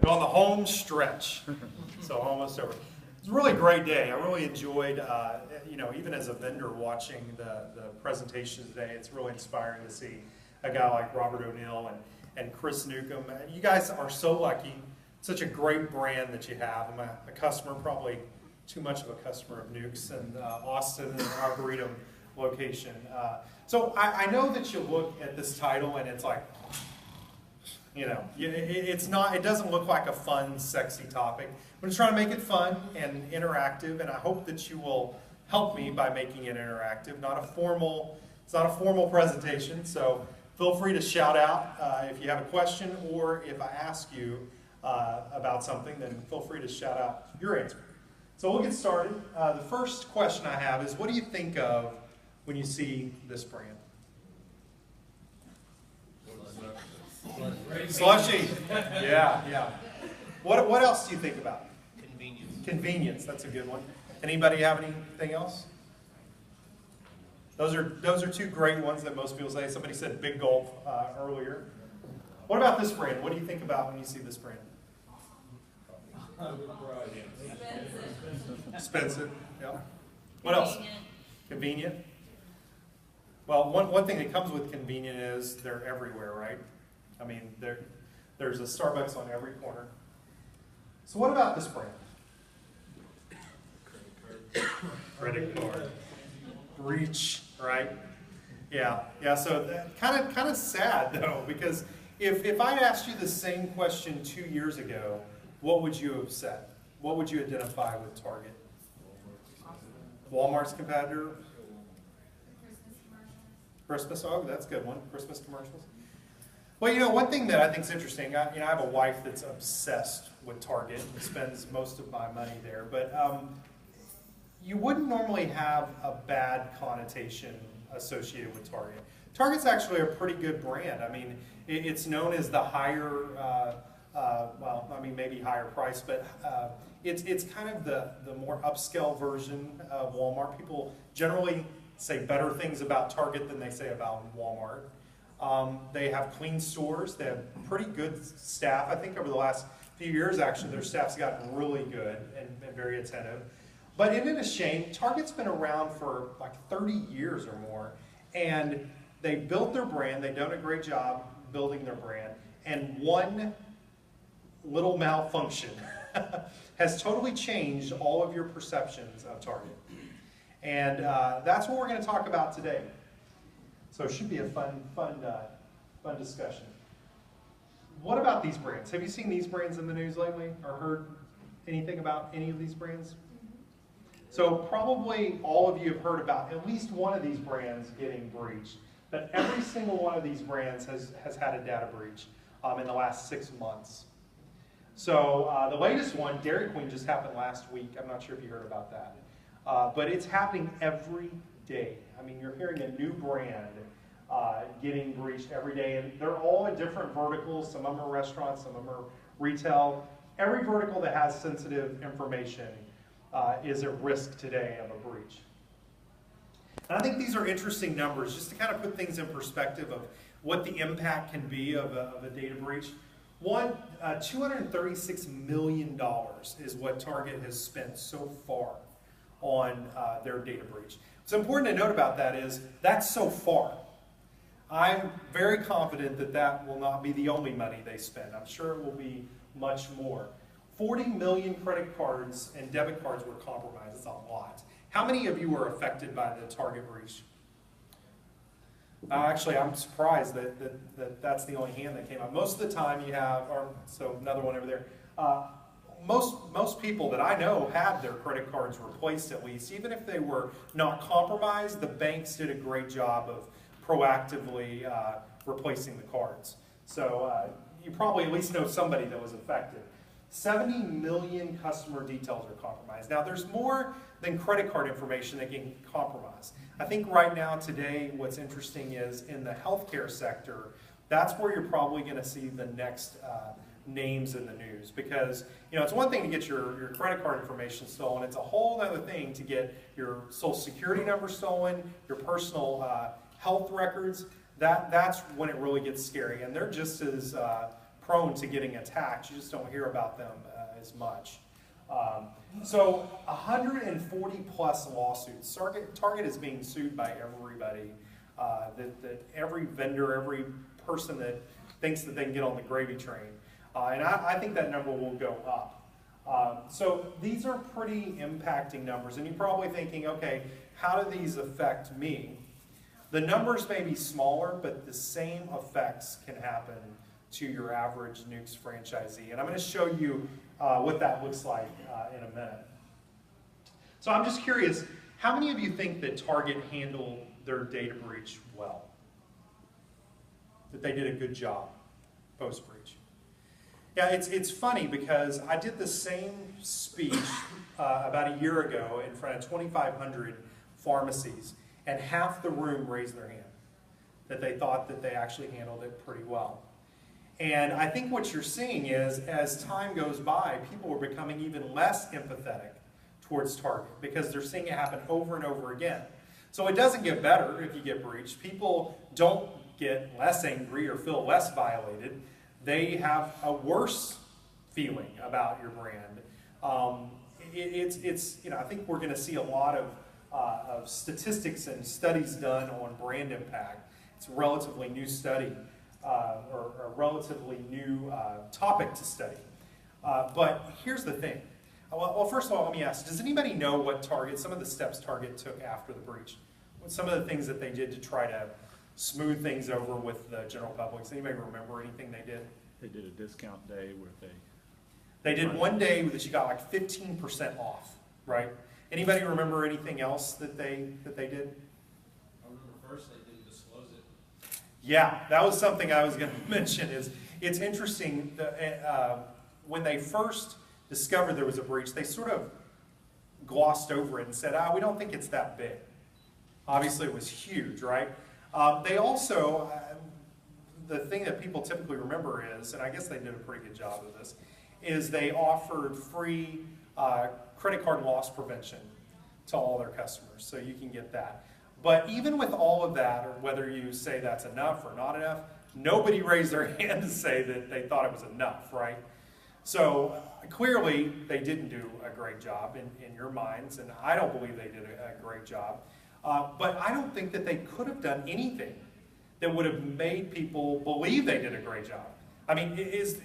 We're on the home stretch, so almost over. It's a really great day. I really enjoyed, even as a vendor watching the presentation today. It's really inspiring to see a guy like Robert O'Neill and Chris Newcomb. You guys are so lucky. Such a great brand that you have. I'm a customer, probably too much of a customer of Newk's and Austin and Arboretum location. So I know that you look at this title and it's like, it doesn't look like a fun, sexy topic. I'm just trying to make it fun and interactive, and I hope that you will help me by making it interactive. It's not a formal presentation, so feel free to shout out if you have a question, or if I ask you about something, then feel free to shout out your answer. So we'll get started. The first question I have is, what do you think of when you see this brand? Slushy. Yeah. What else do you think about? Convenience. That's a good one. Anybody have anything else? Those are two great ones that most people say. Somebody said Big Gulp earlier. What about this brand? What do you think about when you see this brand? Expensive. Yeah. What else? Convenient. Well, one thing that comes with convenient is they're everywhere, right? I mean, there's a Starbucks on every corner. So what about this brand? Credit card. Breach, right? Yeah. So that kind of sad though, because if I asked you the same question 2 years ago, what would you have said? What would you identify with Target? Walmart's competitor? Christmas, oh, that's a good one. Christmas commercials. Well, one thing that I think is interesting, I have a wife that's obsessed with Target and spends most of my money there, but you wouldn't normally have a bad connotation associated with Target. Target's actually a pretty good brand. I mean, it's known as the higher, maybe higher price, but it's kind of the more upscale version of Walmart. People generally say better things about Target than they say about Walmart. They have clean stores. They have pretty good staff. I think over the last few years, actually, their staff's gotten really good and very attentive. But isn't it a shame? Target's been around for like 30 years or more, and they built their brand. They've done a great job building their brand, and one little malfunction has totally changed all of your perceptions of Target. And that's what we're going to talk about today. So it should be a fun discussion. What about these brands? Have you seen these brands in the news lately, or heard anything about any of these brands? So probably all of you have heard about at least one of these brands getting breached. But every single one of these brands has had a data breach in the last 6 months. So the latest one, Dairy Queen, just happened last week. I'm not sure if you heard about that. But it's happening every day. I mean, you're hearing a new brand getting breached every day. And they're all in different verticals. Some of them are restaurants, some of them are retail. Every vertical that has sensitive information is at risk today of a breach. And I think these are interesting numbers just to kind of put things in perspective of what the impact can be of a data breach. $236 million is what Target has spent so far on their data breach. What's important to note about that is that's so far. I'm very confident that will not be the only money they spend. I'm sure it will be much more. 40 million credit cards and debit cards were compromised. It's a lot. How many of you were affected by the Target breach? Actually, I'm surprised that that's the only hand that came up. Most of the time you have, so another one over there. Most people that I know had their credit cards replaced at least. Even if they were not compromised, the banks did a great job of proactively replacing the cards. So you probably at least know somebody that was affected. 70 million customer details are compromised. Now, there's more than credit card information that can compromise. I think right now, today, what's interesting is in the healthcare sector, that's where you're probably going to see the next names in the news. Because, it's one thing to get your credit card information stolen. It's a whole other thing to get your social security number stolen, your personal health records. That's when it really gets scary. And they're just as prone to getting attacked. You just don't hear about them as much. So 140 plus lawsuits. Target is being sued by everybody. That every vendor, every person that thinks that they can get on the gravy train. And I think that number will go up. So these are pretty impacting numbers. And you're probably thinking, okay, how do these affect me? The numbers may be smaller, but the same effects can happen to your average Newk's franchisee. And I'm going to show you what that looks like in a minute. So I'm just curious, how many of you think that Target handled their data breach well? That they did a good job post-breach? Yeah, it's funny because I did the same speech about a year ago in front of 2,500 pharmacies, and half the room raised their hand that they thought that they actually handled it pretty well. And I think what you're seeing is, as time goes by, people are becoming even less empathetic towards Target because they're seeing it happen over and over again. So it doesn't get better if you get breached. People don't get less angry or feel less violated. They have a worse feeling about your brand. I think we're going to see a lot of statistics and studies done on brand impact. It's a relatively new study, or a relatively new topic to study. But here's the thing. Well, first of all, let me ask, does anybody know what some of the steps Target took after the breach? Some of the things that they did to try to smooth things over with the general public? Does anybody remember anything they did? They did a discount day where They did one day that you got like 15% off, right? Anybody remember anything else that they did? I remember first they didn't disclose it. Yeah, that was something I was going to mention. It's interesting that, when they first discovered there was a breach, they sort of glossed over it and said, we don't think it's that big. Obviously, it was huge, right? They also, the thing that people typically remember is, and I guess they did a pretty good job of this, is they offered free credit card loss prevention to all their customers, so you can get that. But even with all of that, or whether you say that's enough or not enough, nobody raised their hand to say that they thought it was enough, right? So clearly, they didn't do a great job in your minds, and I don't believe they did a great job. But I don't think that they could have done anything that would have made people believe they did a great job. I mean,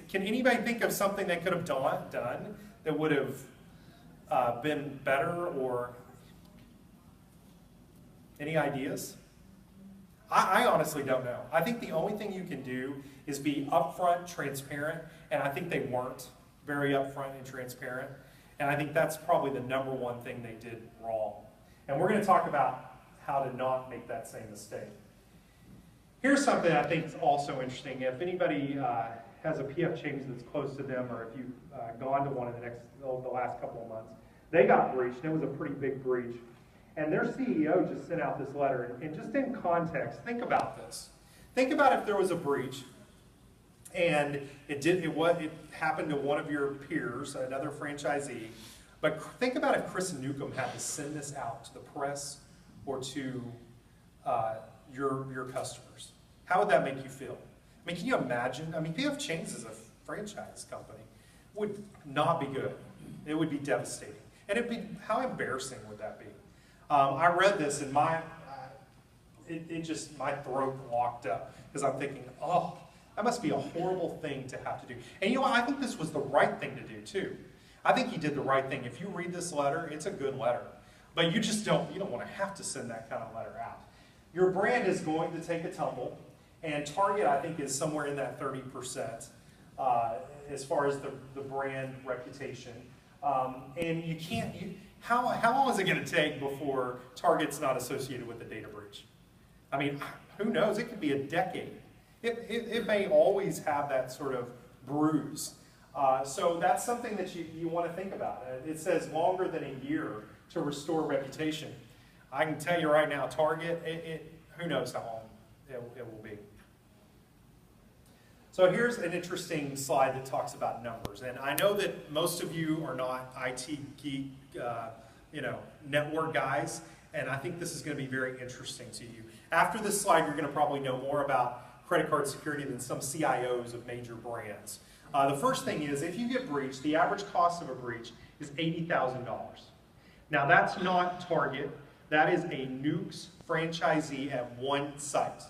can anybody think of something they could have done that would have been better, or any ideas? I honestly don't know. I think the only thing you can do is be upfront, transparent, and I think they weren't very upfront and transparent. And I think that's probably the number one thing they did wrong. And we're going to talk about how to not make that same mistake. Here's something I think is also interesting. If anybody has a PF Chang's that's close to them, or if you've gone to one in the last couple of months, they got breached, and it was a pretty big breach. And their CEO just sent out this letter. And just in context, think about this. Think about if there was a breach, and it happened to one of your peers, another franchisee. But think about if Chris Newk had to send this out to the press or to your customers. How would that make you feel? I mean, can you imagine? I mean, PF Chang's is a franchise company. It would not be good. It would be devastating. And how embarrassing would that be? I read this and my throat locked up because I'm thinking, oh, that must be a horrible thing to have to do. And you know what? I think this was the right thing to do too. I think he did the right thing. If you read this letter, it's a good letter. But you don't want to have to send that kind of letter out. Your brand is going to take a tumble, and Target, I think, is somewhere in that 30% as far as the brand reputation. And you can't, how long is it going to take before Target's not associated with a data breach? I mean, who knows? It could be a decade. It may always have that sort of bruise. So that's something that you want to think about. It says longer than a year to restore reputation. I can tell you right now, Target, who knows how long it will be. So here's an interesting slide that talks about numbers. And I know that most of you are not IT geek, network guys, and I think this is going to be very interesting to you. After this slide, you're going to probably know more about credit card security than some CIOs of major brands. The first thing is, if you get breached, the average cost of a breach is $80,000. Now that's not Target, that is a Newk's franchisee at one site.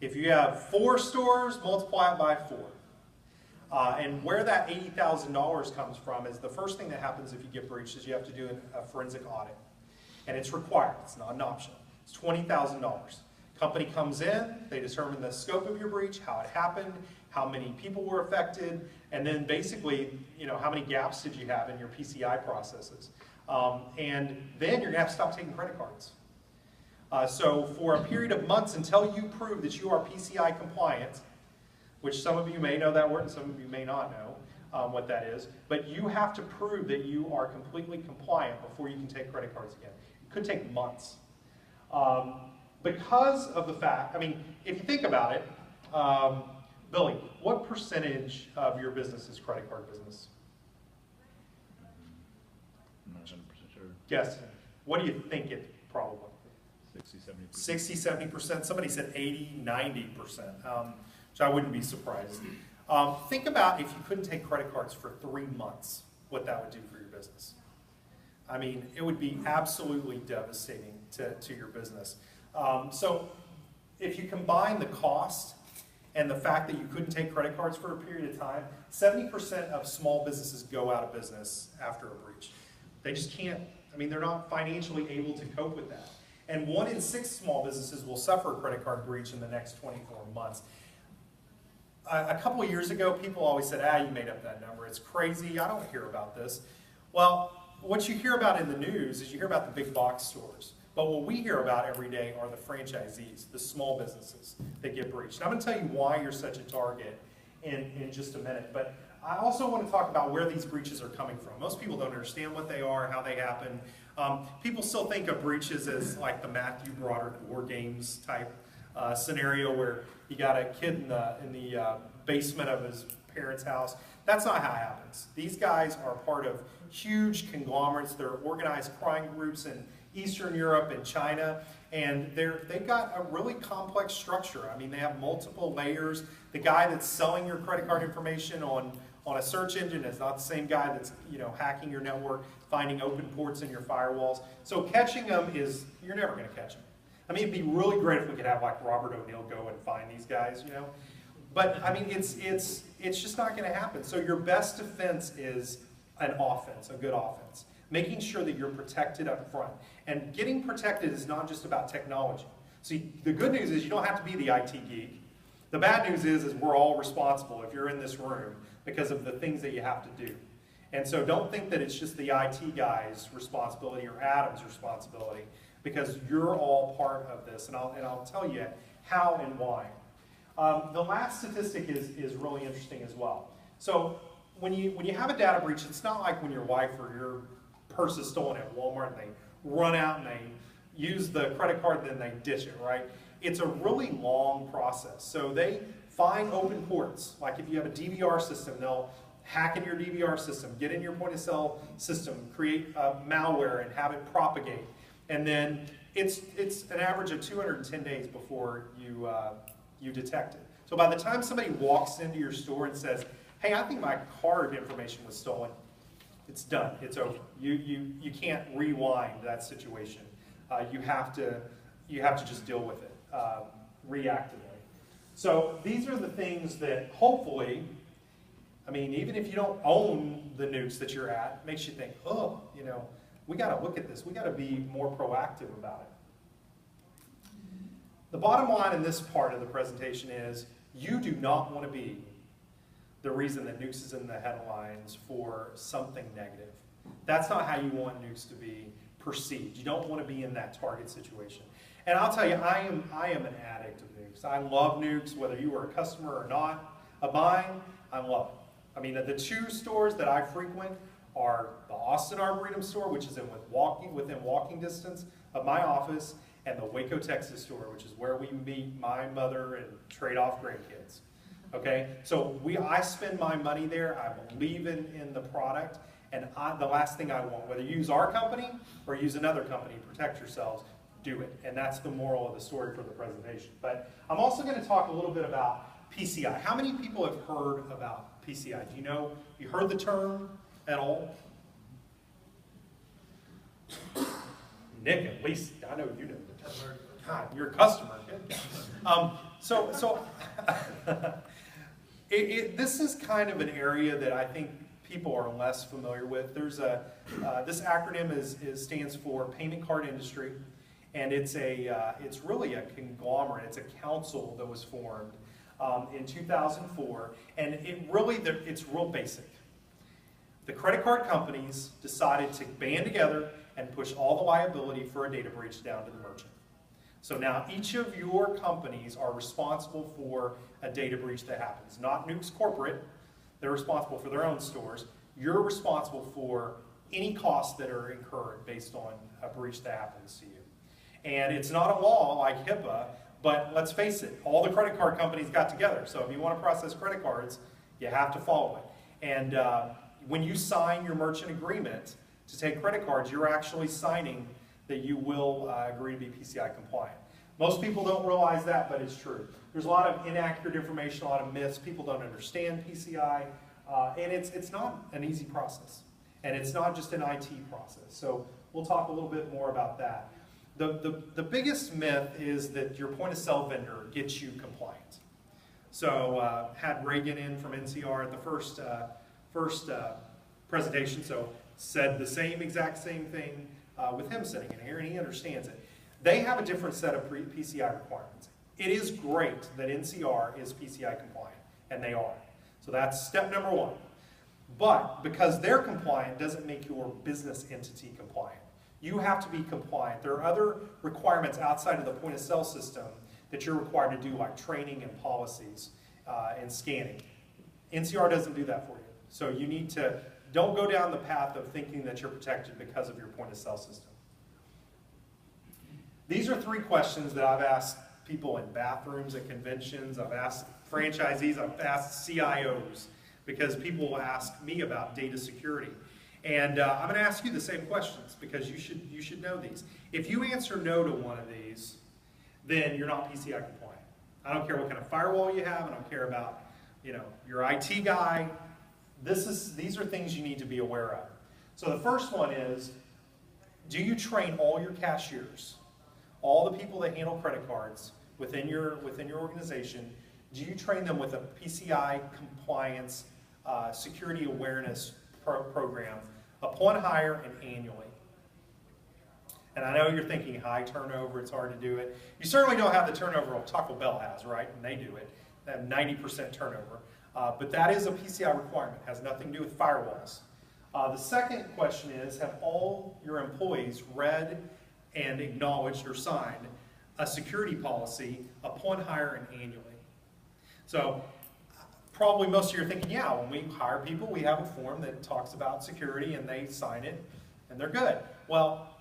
If you have 4 stores, multiply it by 4. And where that $80,000 comes from is the first thing that happens if you get breached is you have to do a forensic audit. And it's required, it's not an option. It's $20,000. Company comes in, they determine the scope of your breach, how it happened, how many people were affected, and then basically, how many gaps did you have in your PCI processes. And then you're gonna have to stop taking credit cards. So for a period of months until you prove that you are PCI compliant, which some of you may know that word and some of you may not know what that is, but you have to prove that you are completely compliant before you can take credit cards again. It could take months. Because of the fact, if you think about it, Billy, what percentage of your business is credit card business? I'm not 100% sure. Yes. What do you think it probably? 60, 70%. 60, 70%. Somebody said 80, 90%, which I wouldn't be surprised. Think about if you couldn't take credit cards for 3 months, what that would do for your business. It would be absolutely devastating to your business. So if you combine the cost and the fact that you couldn't take credit cards for a period of time, 70% of small businesses go out of business after a breach. They just can't, they're not financially able to cope with that. And 1 in 6 small businesses will suffer a credit card breach in the next 24 months. A couple of years ago, people always said, you made up that number. It's crazy. I don't hear about this. Well, what you hear about in the news is you hear about the big box stores. But what we hear about every day are the franchisees, the small businesses that get breached. And I'm going to tell you why you're such a target in just a minute. But I also want to talk about where these breaches are coming from. Most people don't understand what they are, how they happen. People still think of breaches as like the Matthew Broderick War Games type scenario where you got a kid in the basement of his parents' house. That's not how it happens. These guys are part of huge conglomerates. They're organized crime groups in Eastern Europe and China, and they've got a really complex structure. They have multiple layers. The guy that's selling your credit card information on a search engine is not the same guy that's hacking your network, finding open ports in your firewalls. So catching them you're never going to catch them. It'd be really great if we could have like Robert O'Neill go and find these guys, But it's just not going to happen. So your best defense is an offense, a good offense. Making sure that you're protected up front. And getting protected is not just about technology. See, the good news is you don't have to be the IT geek. The bad news is we're all responsible if you're in this room because of the things that you have to do. And so don't think that it's just the IT guy's responsibility or Adam's responsibility, because you're all part of this. And I'll tell you how and why. The last statistic is really interesting as well. So when you have a data breach, it's not like when your wife or your purse is stolen at Walmart and they run out and they use the credit card and then they ditch it, right? It's a really long process. So they find open ports. Like if you have a DVR system, they'll hack in your DVR system, get in your point of sale system, create malware and have it propagate. And then it's an average of 210 days before you detect it. So by the time somebody walks into your store and says, hey, I think my card information was stolen, it's done. It's over. You can't rewind that situation. You have to just deal with it reactively. So these are the things that hopefully, even if you don't own the nukes that you're at, makes you think, we got to look at this. We got to be more proactive about it. The bottom line in this part of the presentation is you do not want to be the reason that Newk's is in the headlines for something negative. That's not how you want Newk's to be perceived. You don't want to be in that target situation. And I'll tell you, I am an addict of Newk's. I love Newk's, whether you are a customer or not of mine, I love it. The 2 stores that I frequent are the Austin Arboretum store, which is within walking distance of my office, and the Waco, Texas store, which is where we meet my mother and trade off grandkids. Okay, so I spend my money there. I believe in the product, and the last thing I want, whether you use our company or use another company, protect yourselves. do it. And that's the moral of the story for the presentation. But I'm also going to talk a little bit about PCI. How many people have heard about PCI? Do you know, you heard the term at all? Nick, at least, I know you know the term. God, you're a customer. This is kind of an area that I think people are less familiar with. There's this acronym stands for Payment Card Industry, and it's really a conglomerate. It's a council that was formed in 2004, and it's real basic. The credit card companies decided to band together and push all the liability for a data breach down to the merchant. So now each of your companies are responsible for a data breach that happens. Not Newk's corporate, they're responsible for their own stores. You're responsible for any costs that are incurred based on a breach that happens to you. And it's not a law like HIPAA, but let's face it, all the credit card companies got together. So if you want to process credit cards, you have to follow it. And when you sign your merchant agreement to take credit cards, you're actually signing that you will agree to be PCI compliant. Most people don't realize that, but it's true. There's a lot of inaccurate information, a lot of myths. People don't understand PCI, and it's not an easy process. And it's not just an IT process. So we'll talk a little bit more about that. The biggest myth is that your point of sale vendor gets you compliant. So had Reagan in from NCR at the first presentation, so said the exact same thing with him sitting in here, and he understands it. They have a different set of PCI requirements. It is great that NCR is PCI compliant, and they are. So that's step number one. But because they're compliant doesn't make your business entity compliant. You have to be compliant. There are other requirements outside of the point of sale system that you're required to do, like training and policies and scanning. NCR doesn't do that for you. So you need to, don't go down the path of thinking that you're protected because of your point of sale system. These are 3 questions that I've asked people in bathrooms at conventions. I've asked franchisees, I've asked CIOs, because people will ask me about data security. And I'm going to ask you the same questions because you should know these. If you answer no to one of these, then you're not PCI compliant. I don't care what kind of firewall you have. I don't care about your IT guy. These are things you need to be aware of. So the first one is, do you train all your cashiers, all the people that handle credit cards within your organization? Do you train them with a PCI compliance security awareness program upon hire and annually? And I know you're thinking high turnover, it's hard to do it. You certainly don't have the turnover Taco Bell has, right? And they do it. They have 90% turnover. But that is a PCI requirement. It has nothing to do with firewalls. The second question is, have all your employees read and acknowledged or signed a security policy upon hire and annually? So probably most of you are thinking, yeah, when we hire people, we have a form that talks about security and they sign it and they're good. Well,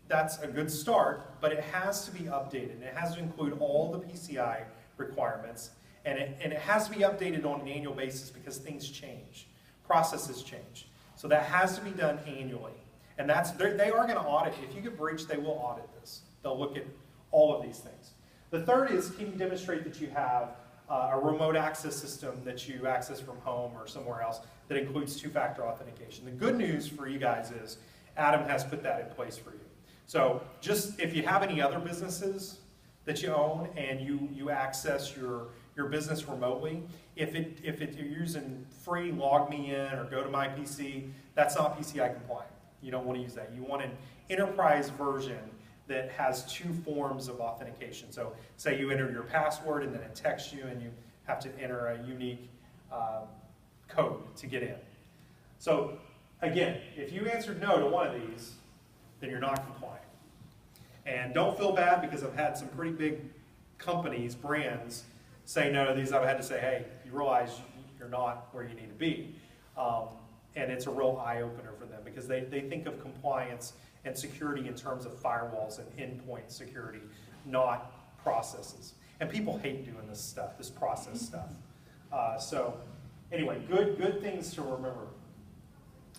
that's a good start, but it has to be updated. And it has to include all the PCI requirements, and it has to be updated on an annual basis because things change, processes change. So that has to be done annually. And they are going to audit. If you get breached, they will audit this. They'll look at all of these things. The third is, can you demonstrate that you have a remote access system that you access from home or somewhere else that includes 2-factor authentication? The good news for you guys is Adam has put that in place for you. So just if you have any other businesses that you own and you access your business remotely, if you're using free log me in or go to my PC, that's not PCI compliant. You don't want to use that. You want an enterprise version that has 2 forms of authentication. So say you enter your password and then it texts you and you have to enter a unique code to get in. So again, if you answered no to one of these, then you're not compliant. And don't feel bad, because I've had some pretty big companies, brands, say no to these. I've had to say, hey, you realize you're not where you need to be. And it's a real eye-opener for them, because they think of compliance and security in terms of firewalls and endpoint security, not processes. And people hate doing this stuff, this process stuff. So anyway, good things to remember.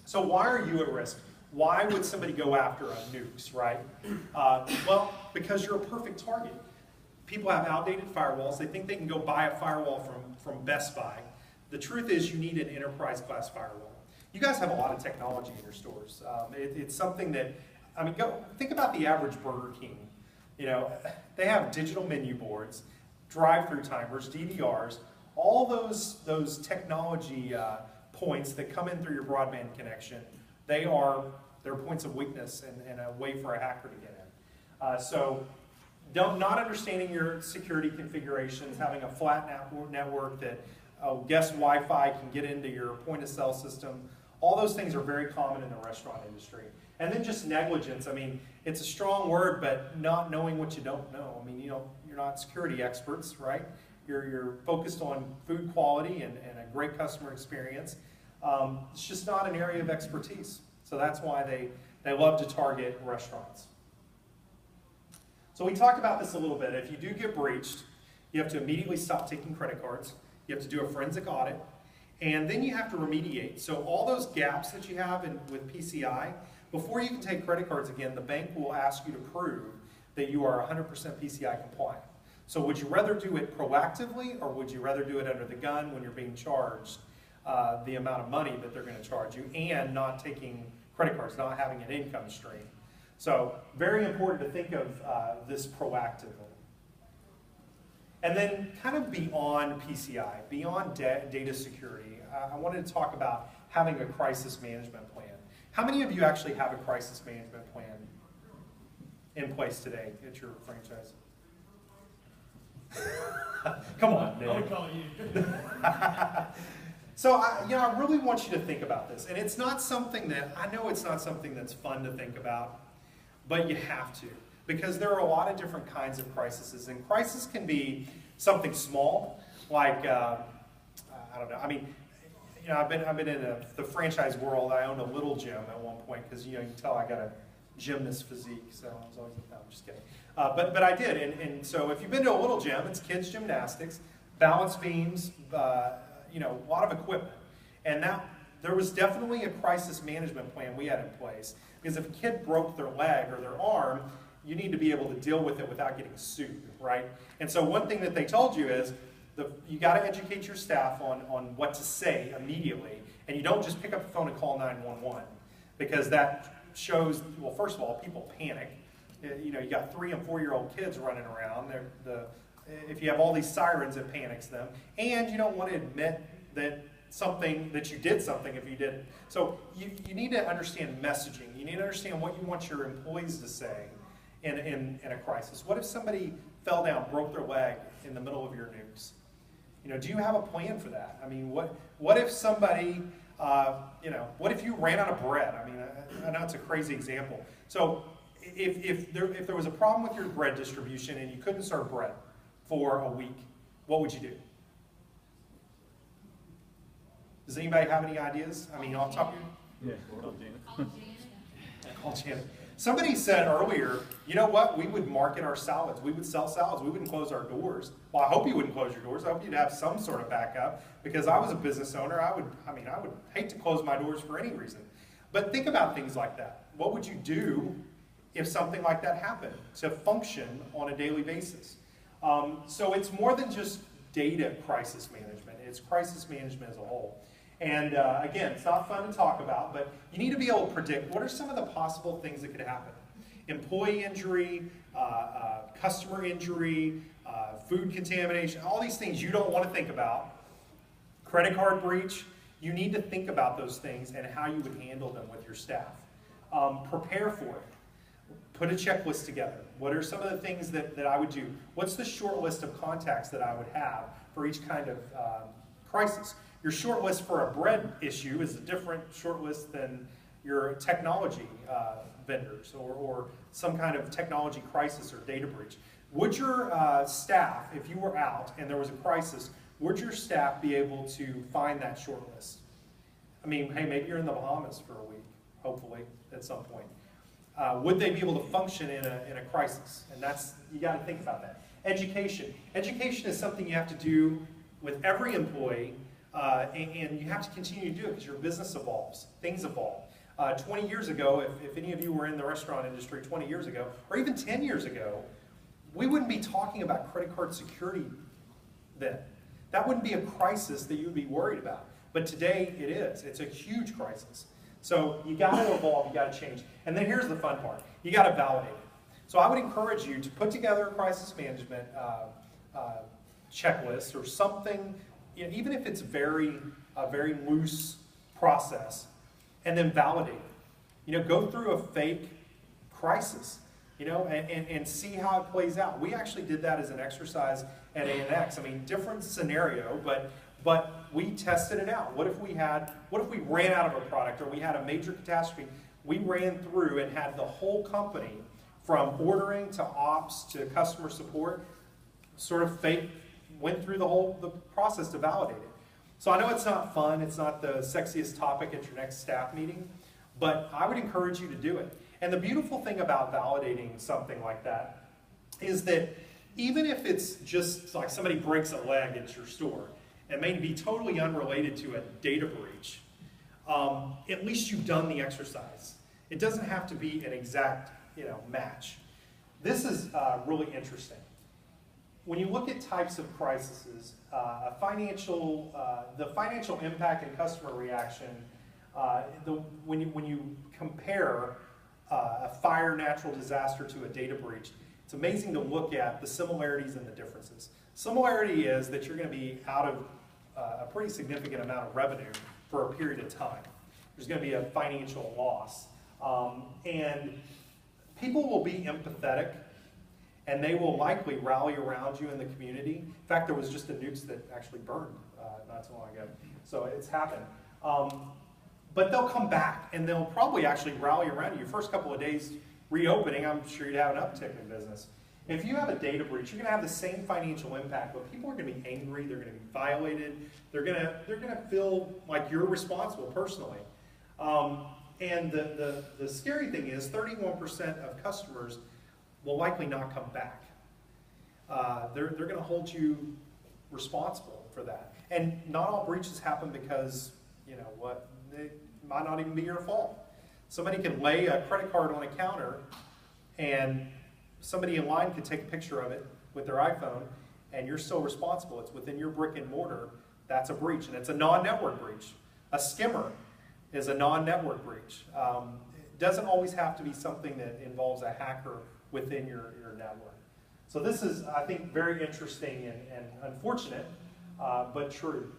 So why are you at risk? Why would somebody go after a Newk's, right? Well, because you're a perfect target. People have outdated firewalls. They think they can go buy a firewall from Best Buy. The truth is you need an enterprise class firewall. You guys have a lot of technology in your stores. It's something that, I mean, go think about the average Burger King. You know, they have digital menu boards, drive-through timers, DVRs, all those technology points that come in through your broadband connection. They're points of weakness and a way for a hacker to get in. So not understanding your security configurations, having a flat network that guest Wi-Fi can get into your point-of-sale system, all those things are very common in the restaurant industry. And then just negligence. I mean, it's a strong word, but not knowing what you don't know. I mean, you're not security experts, right? You're focused on food quality and a great customer experience. It's just not an area of expertise. So that's why they love to target restaurants. So we talked about this a little bit. If you do get breached, you have to immediately stop taking credit cards. You have to do a forensic audit. And then you have to remediate. So all those gaps that you have with PCI, before you can take credit cards again, the bank will ask you to prove that you are 100% PCI compliant. So would you rather do it proactively, or would you rather do it under the gun when you're being charged the amount of money that they're going to charge you, and not taking credit cards, not having an income stream? So very important to think of this proactively. And then kind of beyond PCI, beyond data security, I wanted to talk about having a crisis management plan. How many of you actually have a crisis management plan in place today at your franchise? Come on, Nick. I'll call you. So I really want you to think about this. And it's not something that, I know it's not something that's fun to think about, but you have to. Because there are a lot of different kinds of crises. And crisis can be something small, like, I don't know, I mean, I've been in the franchise world. I owned a little gym at one point, because you can tell I got a gymnast physique, so I was always, no, I'm just kidding. But I did, and so if you've been to a little gym, it's kids gymnastics, balance beams, a lot of equipment. And there was definitely a crisis management plan we had in place, because if a kid broke their leg or their arm, you need to be able to deal with it without getting sued, right? And so one thing that they told you is, you got to educate your staff on what to say immediately, and you don't just pick up the phone and call 911, because that shows, well, first of all, people panic. You got 3- and 4-year-old kids running around. If you have all these sirens, it panics them, and you don't want to admit that you did something if you didn't. So you need to understand messaging. You need to understand what you want your employees to say in a crisis. What if somebody fell down, broke their leg in the middle of your Newks? Do you have a plan for that? I mean, what if somebody, what if you ran out of bread? I mean, I know it's a crazy example. So if there was a problem with your bread distribution and you couldn't serve bread for a week, what would you do? Does anybody have any ideas? I mean, off the top of your... Yeah. Call Janet. Somebody said earlier, you know what, we would market our salads. We would sell salads. We wouldn't close our doors. Well, I hope you wouldn't close your doors. I hope you'd have some sort of backup, because I was a business owner. I would hate to close my doors for any reason. But think about things like that. What would you do if something like that happened to function on a daily basis? So it's more than just data crisis management. It's crisis management as a whole. And again, it's not fun to talk about, but you need to be able to predict what are some of the possible things that could happen. Employee injury, customer injury, food contamination, all these things you don't want to think about. Credit card breach, you need to think about those things and how you would handle them with your staff. Prepare for it. Put a checklist together. What are some of the things that I would do? What's the short list of contacts that I would have for each kind of crisis? Your short list for a bread issue is a different short list than your technology vendors or some kind of technology crisis or data breach. Would your staff, if you were out and there was a crisis, would your staff be able to find that short list? I mean, hey, maybe you're in the Bahamas for a week, hopefully, at some point. Would they be able to function in a crisis? And you got to think about that. Education. Education is something you have to do with every employee, and you have to continue to do it because your business evolves. Things evolve. 20 years ago, if any of you were in the restaurant industry 20 years ago, or even 10 years ago, we wouldn't be talking about credit card security then. That wouldn't be a crisis that you would be worried about. But today it is. It's a huge crisis. So you got to evolve, you got to change. And then here's the fun part. You got to validate it. So I would encourage you to put together a crisis management checklist or something, you know, even if it's a very loose process, and then validate it. You know, go through a fake crisis, you know, and see how it plays out. We actually did that as an exercise at ANX. I mean, different scenario, but we tested it out. What if we ran out of a product or we had a major catastrophe? We ran through and had the whole company, from ordering to ops to customer support, sort of went through the process to validate it. So I know it's not fun, it's not the sexiest topic at your next staff meeting, but I would encourage you to do it. And the beautiful thing about validating something like that is that even if it's just like somebody breaks a leg at your store, it may be totally unrelated to a data breach, at least you've done the exercise. It doesn't have to be an exact, you know, match. This is really interesting. When you look at types of crises, the financial impact and customer reaction, when you compare a fire, natural disaster to a data breach, it's amazing to look at the similarities and the differences. Similarity is that you're going to be out of a pretty significant amount of revenue for a period of time. There's going to be a financial loss. And people will be empathetic, and they will likely rally around you in the community. In fact, there was just a Newk that actually burned not too long ago, so it's happened. But they'll come back, and they'll probably actually rally around you. Your first couple of days reopening, I'm sure you'd have an uptick in business. If you have a data breach, you're going to have the same financial impact, but people are going to be angry, they're going to be violated, they're going to feel like you're responsible personally. And the scary thing is 31% of customers will likely not come back. They're going to hold you responsible for that. And not all breaches happen because, you know what, it might not even be your fault. Somebody can lay a credit card on a counter and somebody in line could take a picture of it with their iPhone and you're still responsible. It's within your brick and mortar. That's a breach, and it's a non-network breach. A skimmer is a non-network breach. It doesn't always have to be something that involves a hacker within your network. So this is, I think, very interesting and unfortunate, but true.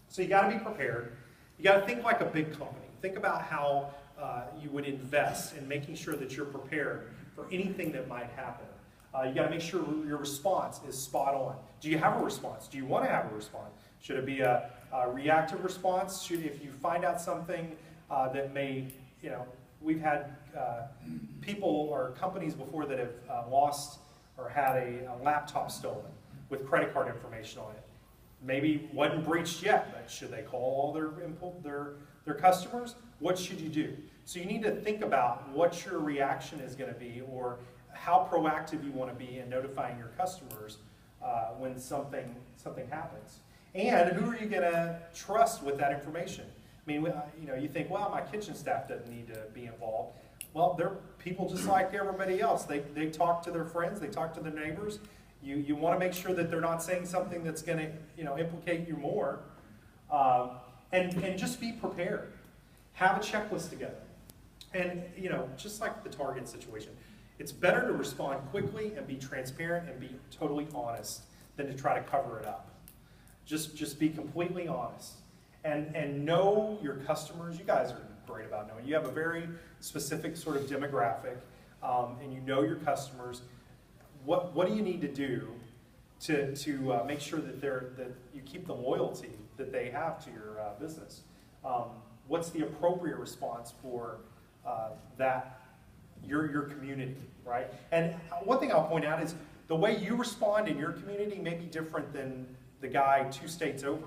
So you got to be prepared. You got to think like a big company. Think about how you would invest in making sure that you're prepared for anything that might happen. You got to make sure your response is spot on. Do you have a response? Do you want to have a response? Should it be a reactive response? If you find out something that may, you know, we've had people or companies before that have lost or had a laptop stolen with credit card information on it. Maybe wasn't breached yet, but should they call all their customers? What should you do? So you need to think about what your reaction is going to be, or how proactive you want to be in notifying your customers when something happens. And who are you going to trust with that information? I mean, you know, you think, well, my kitchen staff doesn't need to be involved. Well, they're people just like everybody else. They talk to their friends, they talk to their neighbors. You want to make sure that they're not saying something that's going to, you know, implicate you more. And just be prepared. Have a checklist together. And, you know, just like the Target situation, it's better to respond quickly and be transparent and be totally honest than to try to cover it up. Just be completely honest. And know your customers. You guys are great about knowing. You have a very specific sort of demographic, and you know your customers. What do you need to do to make sure that you keep the loyalty that they have to your business? What's the appropriate response for your community, right? And one thing I'll point out is the way you respond in your community may be different than the guy 2 states over.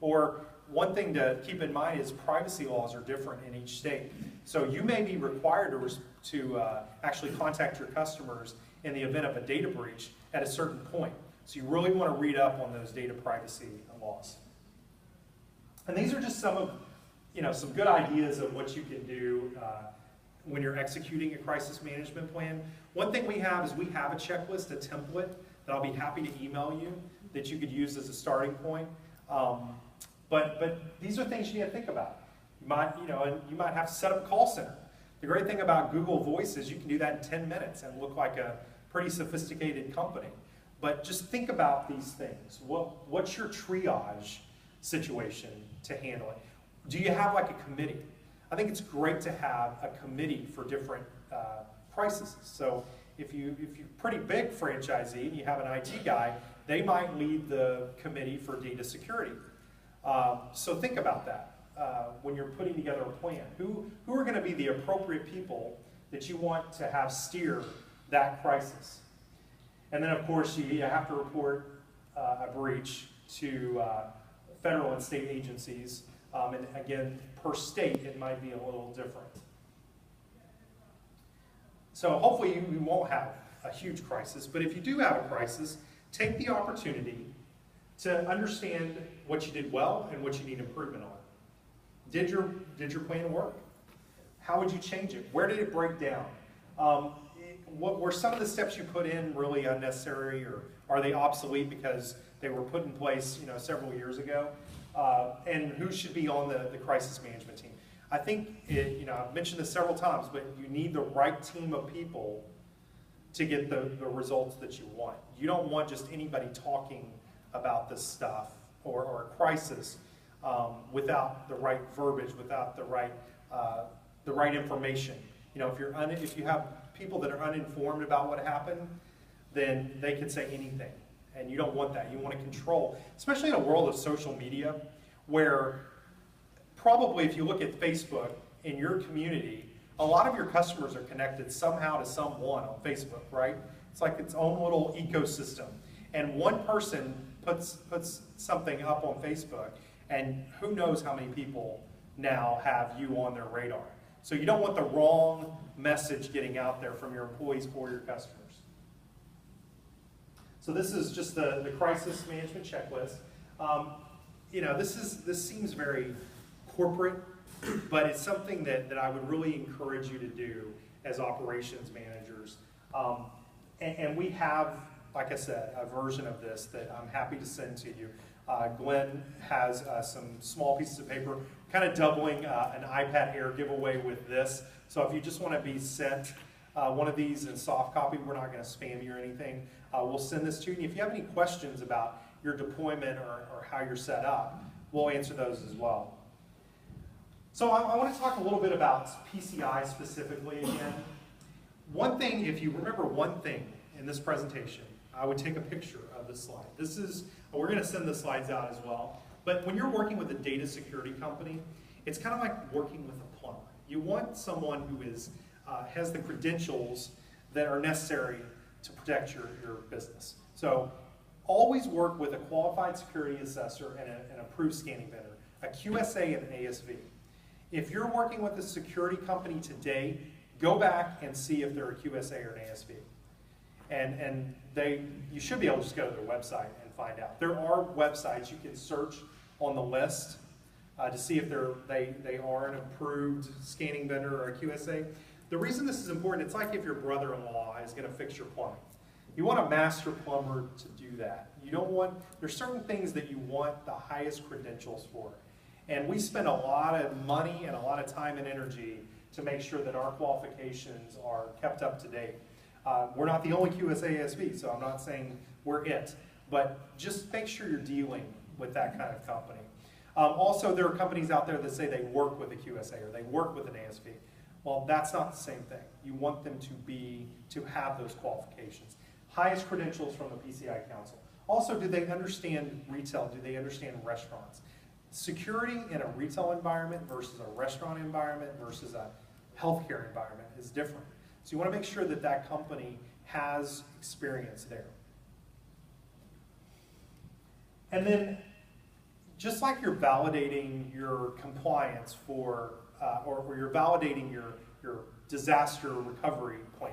Or one thing to keep in mind is privacy laws are different in each state. So you may be required to actually contact your customers in the event of a data breach at a certain point. So you really want to read up on those data privacy laws. And these are just some of some good ideas of what you can do when you're executing a crisis management plan. One thing we have is we have a checklist, a template that I'll be happy to email you that you could use as a starting point. But these are things you need to think about. You might have to set up a call center. The great thing about Google Voice is you can do that in 10 minutes and look like a pretty sophisticated company. But just think about these things. What's your triage situation to handle it? Do you have like a committee? I think it's great to have a committee for different crises. So if you're pretty big franchisee and you have an IT guy, they might lead the committee for data security. So think about that when you're putting together a plan. Who are going to be the appropriate people that you want to have steer that crisis? And then, of course, you have to report a breach to federal and state agencies. And again, per state, it might be a little different. So hopefully you won't have a huge crisis, but if you do have a crisis, take the opportunity to understand what you did well and what you need improvement on. Did your plan work? How would you change it? Where did it break down? What were some of the steps you put in really unnecessary, or are they obsolete because they were put in place several years ago? And who should be on the crisis management team? I think, I've mentioned this several times, but you need the right team of people to get the results that you want. You don't want just anybody talking about this stuff or a crisis without the right verbiage, without the right information. If you have people that are uninformed about what happened, then they can say anything. And you don't want that. You want to control, especially in a world of social media, where probably if you look at Facebook in your community, a lot of your customers are connected somehow to someone on Facebook, right? It's like its own little ecosystem. And one person puts something up on Facebook, and who knows how many people now have you on their radar. So you don't want the wrong message getting out there from your employees or your customers. So this is just the crisis management checklist. This seems very corporate, but it's something that I would really encourage you to do as operations managers. And we have, like I said, a version of this that I'm happy to send to you. Glenn has some small pieces of paper, kind of doubling an iPad Air giveaway with this. So if you just want to be sent one of these in soft copy, we're not going to spam you or anything. We'll send this to you. And if you have any questions about your deployment or how you're set up, we'll answer those as well. So I want to talk a little bit about PCI specifically again. One thing, if you remember one thing in this presentation, I would take a picture of this slide. We're going to send the slides out as well. But when you're working with a data security company, it's kind of like working with a plumber. You want someone who has the credentials that are necessary to protect your business. So always work with a qualified security assessor and an approved scanning vendor, a QSA and an ASV. If you're working with a security company today, go back and see if they're a QSA or an ASV. And you should be able to just go to their website and find out. There are websites you can search on the list to see if they are an approved scanning vendor or a QSA. The reason this is important, it's like if your brother-in-law is going to fix your plumbing. You want a master plumber to do that. There's certain things that you want the highest credentials for. And we spend a lot of money and a lot of time and energy to make sure that our qualifications are kept up to date. We're not the only QSA ASV, so I'm not saying we're it. But just make sure you're dealing with that kind of company. Also, there are companies out there that say they work with a QSA or they work with an ASV. Well, that's not the same thing. You want them to have those qualifications. Highest credentials from the PCI Council. Also, do they understand retail? Do they understand restaurants? Security in a retail environment versus a restaurant environment versus a healthcare environment is different. So you want to make sure that that company has experience there. And then, just like you're validating your compliance for, or you're validating your disaster recovery plan,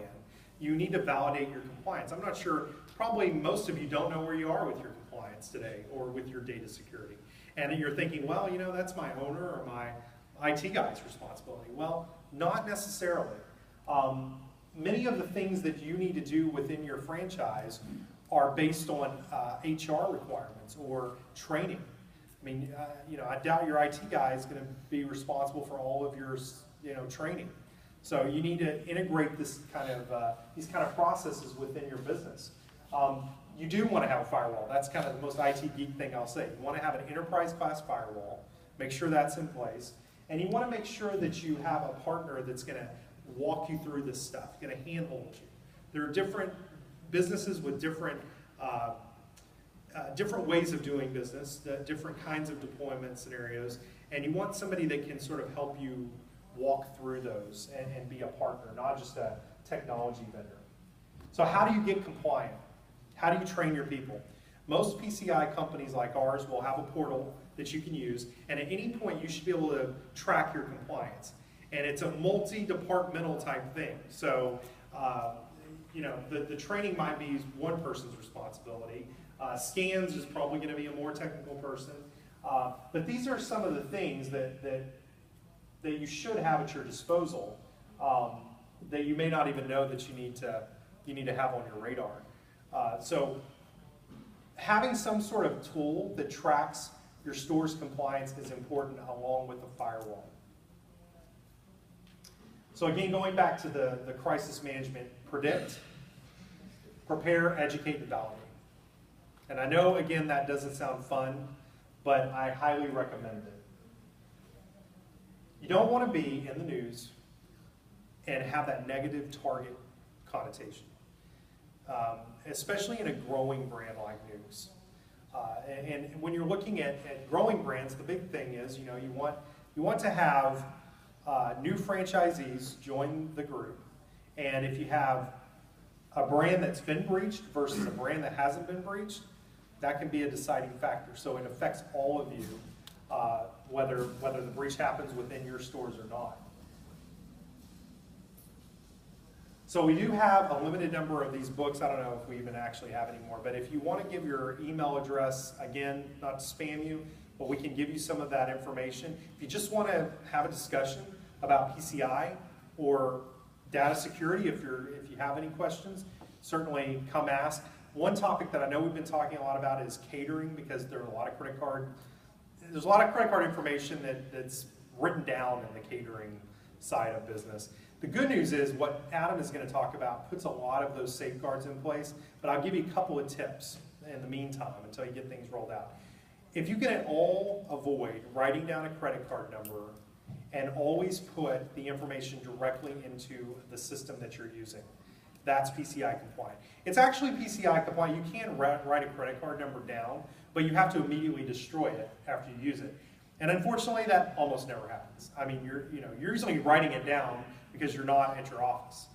you need to validate your compliance. I'm not sure, probably most of you don't know where you are with your compliance today or with your data security. And you're thinking, well, that's my owner or my IT guy's responsibility. Well, not necessarily. Many of the things that you need to do within your franchise are based on HR requirements or training. I mean, I doubt your IT guy is going to be responsible for all of your, training. So you need to integrate this these kind of processes within your business. You do want to have a firewall. That's kind of the most IT geek thing I'll say. You want to have an enterprise class firewall. Make sure that's in place. And you want to make sure that you have a partner that's going to walk you through this stuff, going to handhold you. There are different businesses with different ways of doing business, different kinds of deployment scenarios, and you want somebody that can sort of help you walk through those and be a partner, not just a technology vendor. So how do you get compliant? How do you train your people? Most PCI companies like ours will have a portal that you can use, and at any point you should be able to track your compliance. And it's a multi-departmental type thing. So, the training might be one person's responsibility. Scans is probably going to be a more technical person. But these are some of the things that you should have at your disposal that you may not even know that you need to have on your radar. So having some sort of tool that tracks your store's compliance is important along with the firewall. So again, going back to the crisis management, predict, prepare, educate, and validate. And I know, again, that doesn't sound fun, but I highly recommend it. You don't want to be in the news and have that negative target connotation, especially in a growing brand like Newk's. And when you're looking at growing brands, the big thing is, you want to have new franchisees join the group, and if you have a brand that's been breached versus a brand that hasn't been breached, that can be a deciding factor. So it affects all of you, whether the breach happens within your stores or not. So we do have a limited number of these books. I don't know if we even actually have any more, but if you want to give your email address, again, not to spam you, but we can give you some of that information. If you just want to have a discussion about PCI or data security, if you have any questions, certainly come ask. One topic that I know we've been talking a lot about is catering, because there's a lot of credit card information that's written down in the catering side of business. The good news is what Adam is going to talk about puts a lot of those safeguards in place, but I'll give you a couple of tips in the meantime until you get things rolled out. If you can at all avoid writing down a credit card number and always put the information directly into the system that you're using, that's PCI compliant. It's actually PCI compliant. You can write a credit card number down, but you have to immediately destroy it after you use it. And unfortunately, that almost never happens. I mean, you're usually writing it down because you're not at your office.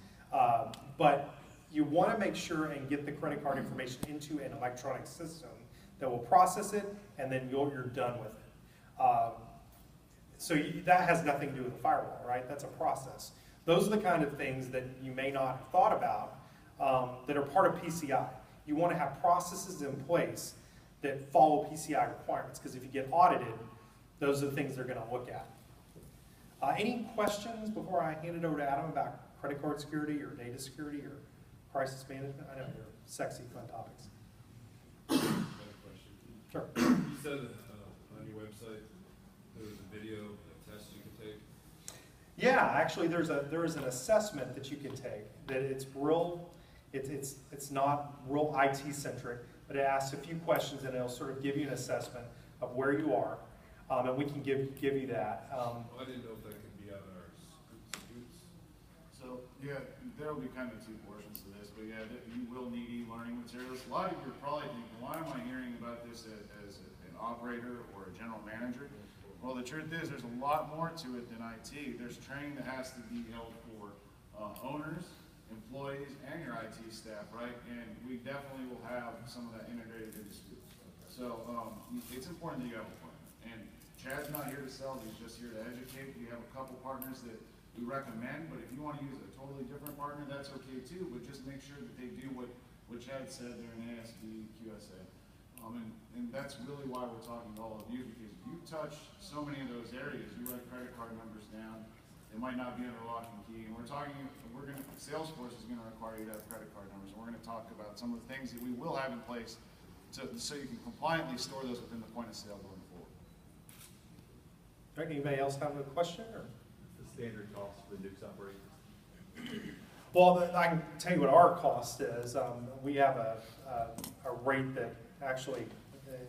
But you want to make sure and get the credit card information into an electronic system that will process it, and then you're done with it. That has nothing to do with the firewall, right? That's a process. Those are the kind of things that you may not have thought about that are part of PCI. You want to have processes in place that follow PCI requirements, because if you get audited, those are the things they're going to look at. Any questions before I hand it over to Adam about credit card security or data security or crisis management? I know they're sexy, fun topics. I have a question. Sure. You said on your website there was a video test you could take. Yeah, actually, there is an assessment that you can take. That it's real. It's not real IT centric, but it asks a few questions and it'll sort of give you an assessment of where you are, and we can give you that. Well, I didn't know if that could be on our scoots. So yeah, there will be kind of two portions to this, but yeah, you will need e-learning materials. A lot of you are probably thinking, why am I hearing about this as an operator or a general manager? Well, the truth is there's a lot more to it than IT. There's training that has to be held for owners, employees, and your IT staff, right? And we definitely will have some of that integrated into schools. So it's important that you have a partner. And Chad's not here to sell, he's just here to educate. We have a couple partners that we recommend, but if you want to use a totally different partner, that's okay too, but just make sure that they do what Chad said, they're an ASB, QSA. And that's really why we're talking to all of you, because you touch so many of those areas. You write credit cards. card numbers down. They might not be under lock and key, and Salesforce is gonna require you to have credit card numbers, and we're gonna talk about some of the things that we will have in place so you can compliantly store those within the point of sale going forward. All right, anybody else have a question? Or? The standard cost for the Newk's operation. Well, I can tell you what our cost is. We have a rate that actually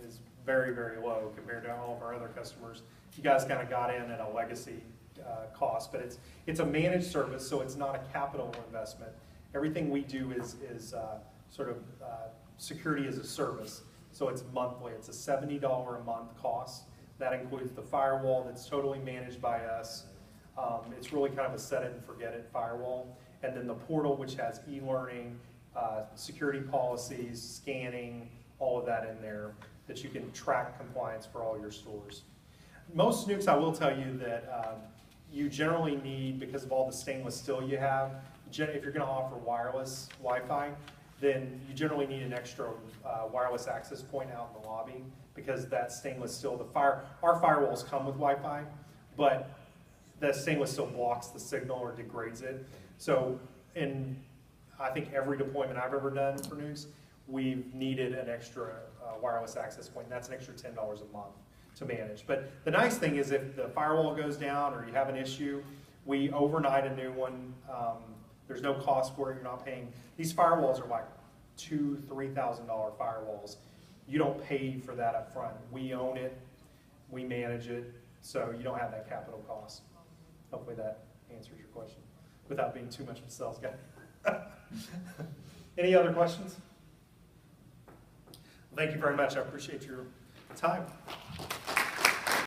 is very, very low compared to all of our other customers. You guys kind of got in at a legacy cost, but it's a managed service, so it's not a capital investment. Everything we do is sort of security as a service, so it's monthly. It's a $70 a month cost. That includes the firewall that's totally managed by us. It's really kind of a set it and forget it firewall. And then the portal, which has e-learning, security policies, scanning, all of that in there, that you can track compliance for all your stores. Most Newks, I will tell you that you generally need, because of all the stainless steel you have, if you're going to offer wireless Wi-Fi, then you generally need an extra wireless access point out in the lobby, because that stainless steel, our firewalls come with Wi-Fi, but the stainless steel blocks the signal or degrades it. So in, I think, every deployment I've ever done for Newks, we've needed an extra wireless access point, and that's an extra $10 a month to manage. But the nice thing is if the firewall goes down or you have an issue, we overnight a new one. There's no cost for it, you're not paying. These firewalls are like $2,000, $3,000 firewalls. You don't pay for that up front. We own it, we manage it, so you don't have that capital cost. Hopefully that answers your question without being too much of a sales guy. Any other questions? Thank you very much. I appreciate your time.